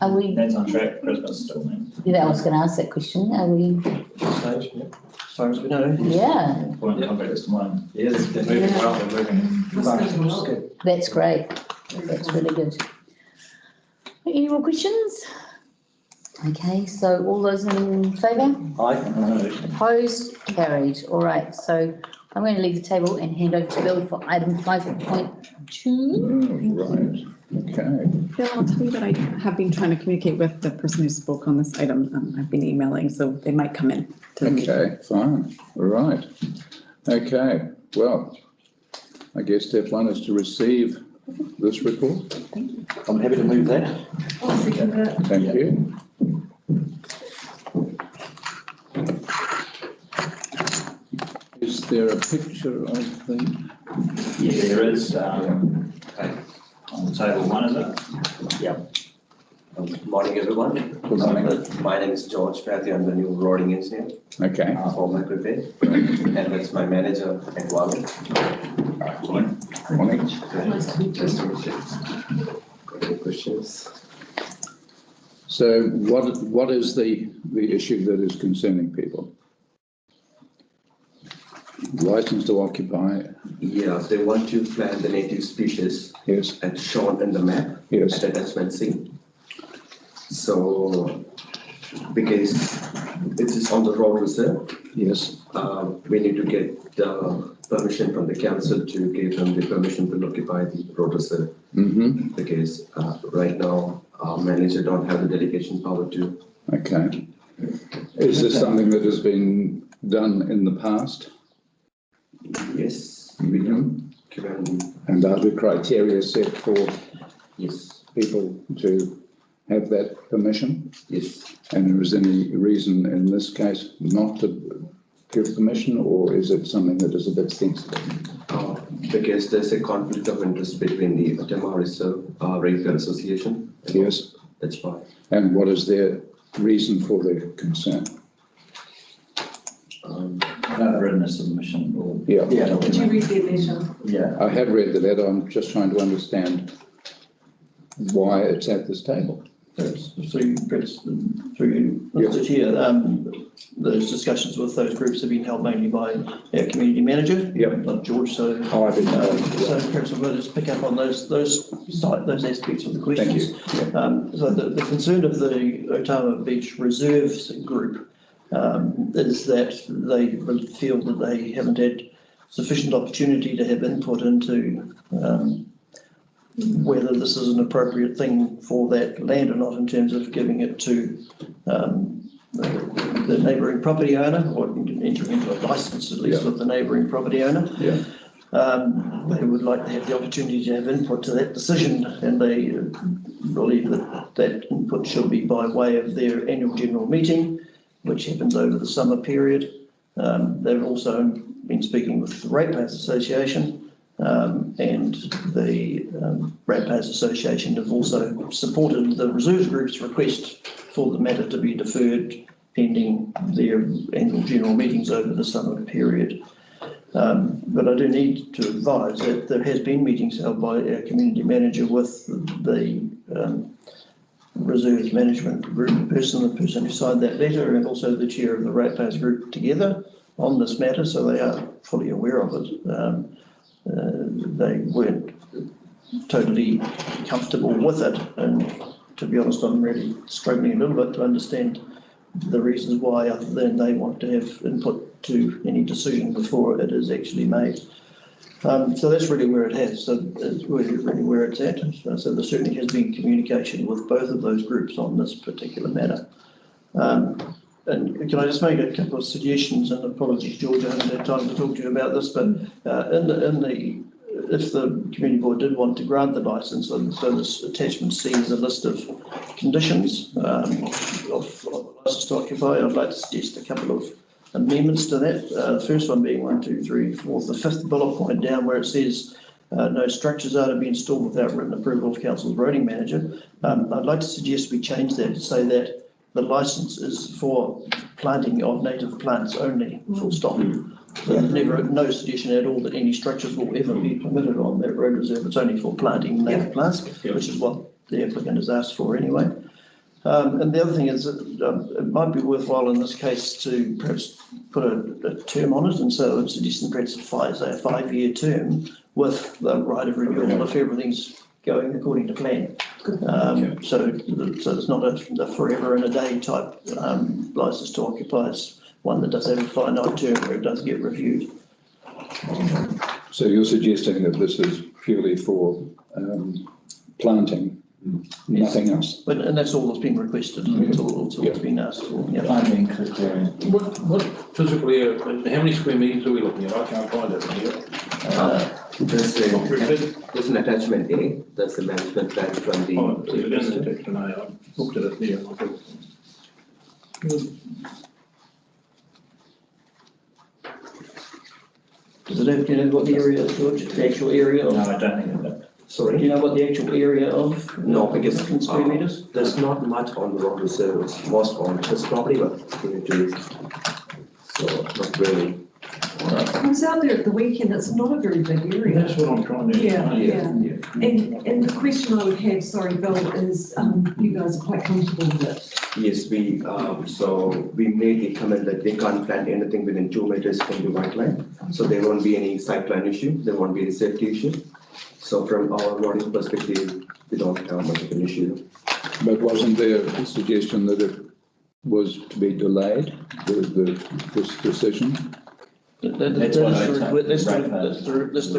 Are we? That's on track, Christmas still, man. Yeah, I was going to ask that question. Are we? As far as we know. Yeah. Point of contact is tomorrow. Yeah, they're moving well, they're moving. Must be Good. That's great. That's really good. Any more questions? Okay, so all those in favour? Aye. Opposed? Carried. All right, so I'm going to leave the table and hand over to Bill for item 5.2. Right, okay. Bill, I'll tell you that I have been trying to communicate with the person who spoke on this item. I've been emailing, so they might come in to the meeting. Okay, fine, all right. Okay, well, I guess step one is to receive this report. I'm happy to move that. I'll second that. Thank you. there a picture of the? Yeah, there is, on table one, is it? Yeah. Good morning, everyone. Good morning. My name is George Matthew. I'm the new roading engineer Okay. for Mercury, and that's my manager at Wally. Morning. Morning. Nice to meet you. Any questions? So what is the issue that is concerning people? License to occupy? Yeah, they want to plant the native species. Yes. As shown in the map. Yes. At attachment C. So, because it is on the road reserve. Yes. We need to get permission from the council to give them the permission to occupy the road reserve. Mm-hmm. Because right now, our manager don't have the delegation power to. Okay. Is this something that has been done in the past? Yes, we do. And are the criteria set for yes people to have that permission? Yes. And there is any reason in this case not to give permission, or is it something that is a bit sensitive? Because there's a conflict of interest between the Otama Reserve Railfare Association. Yes. That's why. And what is their reason for their concern? I've written a submission or. Yeah. Did you read their letter? Yeah. I have read the letter. I'm just trying to understand why it's at this table. Through you, Mr. Chair, those discussions with those groups have been held mainly by our community manager, not George. So, I didn't know. So perhaps we'll just pick up on those aspects of the questions. Thank you. So the concern of the Otama Beach Reserves group is that they feel that they haven't had sufficient opportunity to have input into whether this is an appropriate thing for that land or not in terms of giving it to the neighbouring property owner, or entering into a licence at least with the neighbouring property owner. Yeah. They would like to have the opportunity to have input to that decision, and they believe that that input should be by way of their annual general meeting, which happens over the summer period. They've also been speaking with the Ratepayers Association, and the Ratepayers Association have also supported the Reserves Group's request for the matter to be deferred pending their annual general meetings over the summer period. But I do need to advise that there has been meetings held by our community manager with the Reserves Management Group the person who signed that letter, and also the chair of the Ratepayers Group together on this matter, so they are fully aware of it. They weren't totally comfortable with it, and to be honest, I'm really struggling a little bit to understand the reasons why, other than they want to have input to any decision before it is actually made. So that's really where it has. So it's really where it's at. So there certainly has been communication with both of those groups on this particular matter. And can I just make a couple of suggestions? And apologies, George, I haven't had time to talk to you about this, but if the community board did want to grant the licence, so this attachment C is a list of conditions of licence to occupy. I'd like to suggest a couple of amendments to that. The first one being 1, 2, 3, 4, the fifth bullet point down where it says no structures are to be installed without written approval of council's roading manager. I'd like to suggest we change that to say that the licence is for planting of native plants only, full stop. Never, no suggestion at all that any structures will ever be permitted on that road reserve. It's only for planting native plants, which is what the applicant has asked for anyway. And the other thing is that it might be worthwhile in this case to perhaps put a term on it, and so I'm suggesting perhaps a 5-year term with the right of renewal if everything's going according to plan. So it's not a forever and a day type licence to occupy. It's one that does have a finite term where it does get reviewed. So you're suggesting that this is purely for planting, nothing else? And that's all that's been requested. It's all that's been asked for. Yeah. What physically, how many square metres are we looking at? I can't find it here. There's an attachment A. That's the management plan from the. Oh, there's an attachment A. I looked at it there. Does it have, do you know what the area is, George? The actual area of? No, I don't think it. Do Sorry? you know what the actual area of? No, because in square meters? there's not much on the road reserve, it's most on his property, but so not really. I was out there at the weekend, it's not a very big area. That's what I'm trying to. Yeah, explain. yeah. And the question I would have, sorry, Bill, is you guys are quite comfortable with it? Yes, we made the comment that they can't plant anything within 2 meters from the white line. So there won't be any site plan issue, there won't be any safety issue. So from our warning perspective, we don't have much of an issue. But wasn't there a suggestion that it was to be delayed, this decision? That's the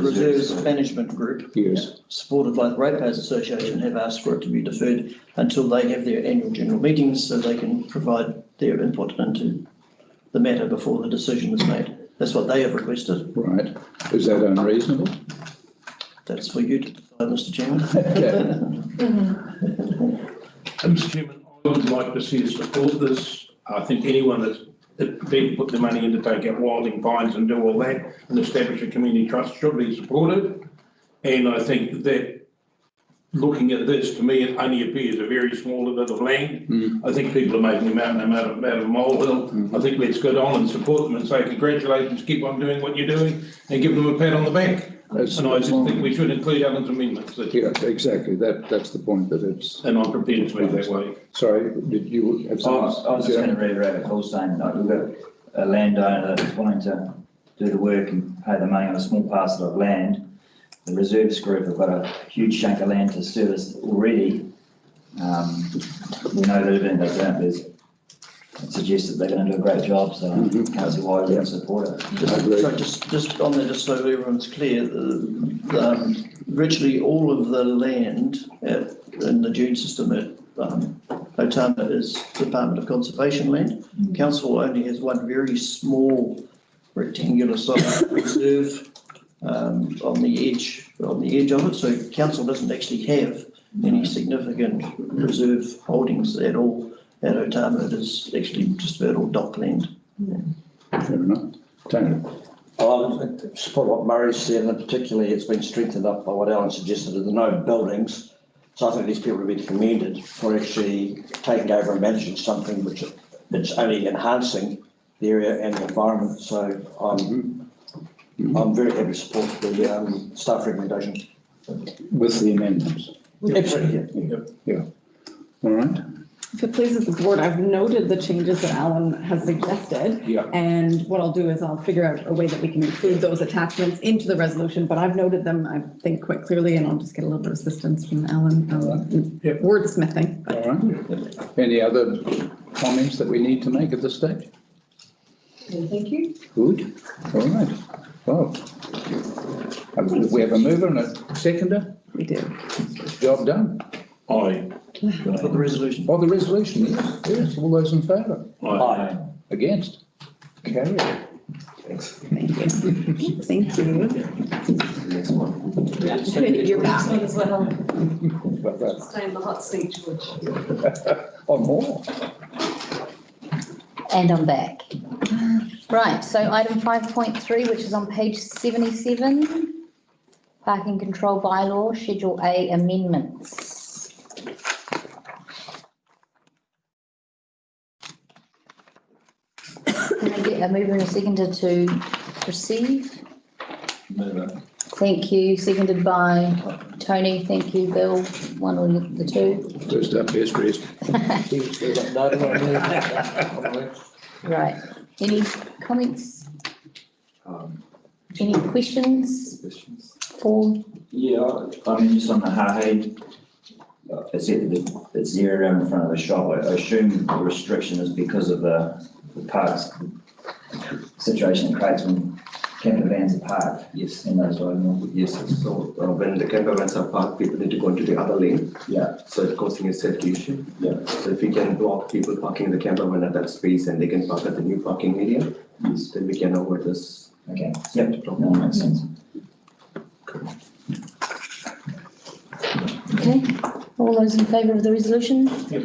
Reserves Management Group. Yes. Supported by the Ratepayers Association, have asked for it to be deferred until they have their annual general meetings so they can provide their input into the matter before the decision is made. That's what they have requested. Right. Is that unreasonable? That's for you to decide, Mr. Chairman. Mr. Chairman, I would like to see us support this. I think anyone that's prepared to put the money in to take out wilding fines and do all that and establish a community trust should be supported. And I think that looking at this, to me, it only appears a very small bit of land. I think people are making a mountain out of a molehill. I think let's go on and support them and say congratulations, keep on doing what you're doing and give them a pat on the back. And I just think we should include Alan's amendments. Yeah, exactly. That's the point that it's. And I'm prepared to move that way. Sorry, did you have something? I was just going to reiterate what Paul's saying. Like, we've got a landowner that's wanting to do the work and pay the money on a small parcel of land. The reserves group have got a huge chunk of land to service already. We know that even if they don't, it suggests that they're going to do a great job, so I can't see why we wouldn't support it. Just on there, just so everyone's clear, virtually all of the land in the dune system at Otama is Department of Conservation land. Council only has one very small rectangular site reserve on the edge of it, so council doesn't actually have any significant reserve holdings at all. At Otama, it is actually just about all dockland. Fair enough. Tony? I support what Murray said, and particularly it's been strengthened up by what Alan suggested, that there are no buildings. So I think these people would be commended for actually taking over and managing something which it's only enhancing the area and the environment. So I'm very happy to support the staff recommendation. With the amendments? Absolutely, yeah. All right. If it pleases the board, I've noted the changes that Alan has suggested. Yeah. And what I'll do is I'll figure out a way that we can include those attachments into the resolution, but I've noted them, I think, quite clearly, and I'll just get a little bit of assistance from Alan, wordsmithing. All right. Any other comments that we need to make at this stage? Thank you. Good. All right. Well, we have a mover and a seconder. We do. Job done. Aye. For the resolution. Oh, the resolution, yes, yes. All those in favour? Aye. Against? Carried. Thanks. Thank you. Thank you. Next one. Your next one as well. But that, Stay in the hot seat, George. or more. And I'm back. Right, so item 5.3, which is on page 77, parking control bylaw, Schedule A amendments. Can I get a mover and a seconder to receive? Mover. Thank you, seconded by Tony. Thank you, Bill. One or the two. First up, best dressed. Right. Any comments? Any questions for? Yeah, I mean, just on the Hahe, it's the area around in front of the shop. I assume the restriction is because of the parks situation it creates when camper vans are parked. Yes. In those loading. Yes, so when the camper vans are parked, people need to go into the other lane. Yeah. So it's causing a safety issue. Yeah. So if we can block people parking the camper van at that space and they can park at the new parking area, yes, then we can avoid this. Okay. Yep. No, that makes sense. Okay. All those in favour of the resolution? Yep.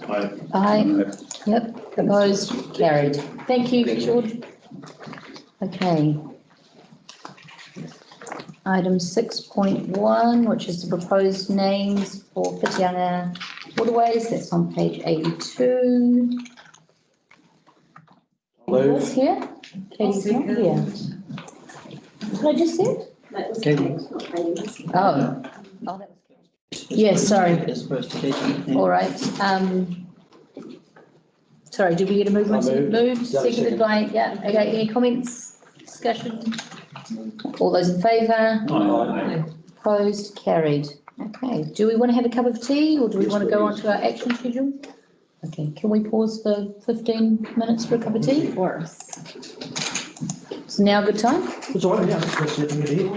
Aye. Aye. Yep. Opposed? Carried. Thank you, George. Okay. item 6.1, which is the proposed names for Whitianga waterways. That's on page 82. Who's here? Katie's not here. What did I just say? Oh. Oh, that was. Yes, sorry. As opposed to Katie. All right. Sorry, did we get a movement? Moved, seconded by, yeah, okay, any comments, discussion? All those in favour? Aye. Opposed, carried. Okay, do we want to have a cup of tea or do we want to go on to our action schedule? Okay, can we pause for 15 minutes for a cup of tea? Of course. Is now a good time? It's all right, yeah, it's just sitting here.